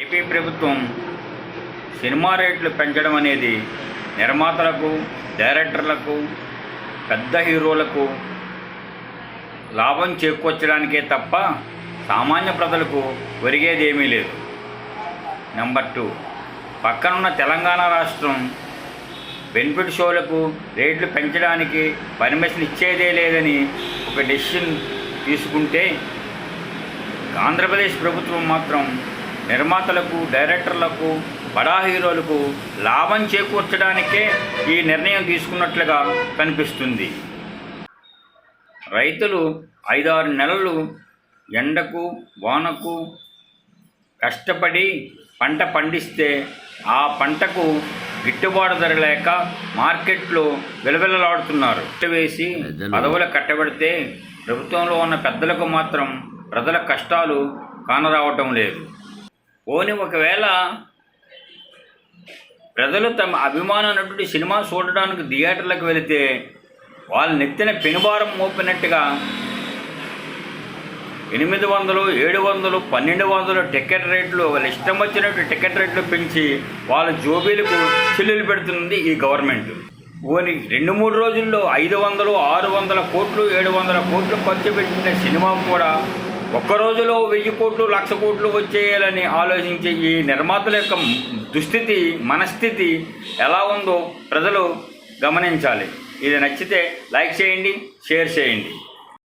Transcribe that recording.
AP ప్రభుత్వం cinema రేట్లు పెంచడం అనేది నిర్మాతలకు, డైరెక్టర్లకు, పెద్ద హీరోలకు లాభం చేకూర్చడానికే తప్ప సామాన్య ప్రజలకు ఒరిగేది ఏమీ లేదు. నెంబర్ 2, పక్కనున్న తెలంగాణ రాష్ట్రం బెనిఫిట్ షోలకు రేట్లు పెంచడానికి పర్మిషన్ ఇచ్చేదే లేదని ఒక డెసిషన్ తీసుకుంటే, ఆంధ్రప్రదేశ్ ప్రభుత్వం మాత్రం నిర్మాతలకు, డైరెక్టర్లకు, బడా హీరోలకు లాభం చేకూర్చడానికే ఈ నిర్ణయం తీసుకున్నట్లుగా కనిపిస్తుంది. రైతులు 5-6 నెలలు ఎండకు, వానకు కష్టపడి పంట పండిస్తే ఆ పంటకు గిట్టుబాటు ధర లేక మార్కెట్లో విలవిలలాడుతున్నారు. వేసి పదవులు కట్టబెడితే ప్రభుత్వంలో ఉన్న పెద్దలకు మాత్రం ప్రజల కష్టాలు కానరావటం లేదు. పోనీ ఒకవేళ ప్రజలు తమ అభిమాన నటుడి సినిమా చూడడానికి థియేటర్లకు వెళితే వాళ్ళ నెత్తిన పెనుభారం మోపినట్టుగా 800, 700, 1200 టికెట్ రేట్లు, వాళ్ళ ఇష్టం వచ్చినట్టు టికెట్ రేట్లు పెంచి వాళ్ళ జోబీలకు చిల్లులు పెడుతుంది ఈ గవర్నమెంట్. ఓని 2-3 రోజుల్లో 500, 600 కోట్లు, 700 కోట్లు ఖర్చు పెట్టిన సినిమా కూడా ఒక్క రోజులో 1000 కోట్లు, 1,00,000 కోట్లు వచ్చేయాలని ఆలోచించే ఈ నిర్మాతల యొక్క దుస్థితి, మనస్థితి ఎలా ఉందో ప్రజలు గమనించాలి. ఇది నచ్చితే లైక్ చేయండి, షేర్ చేయండి.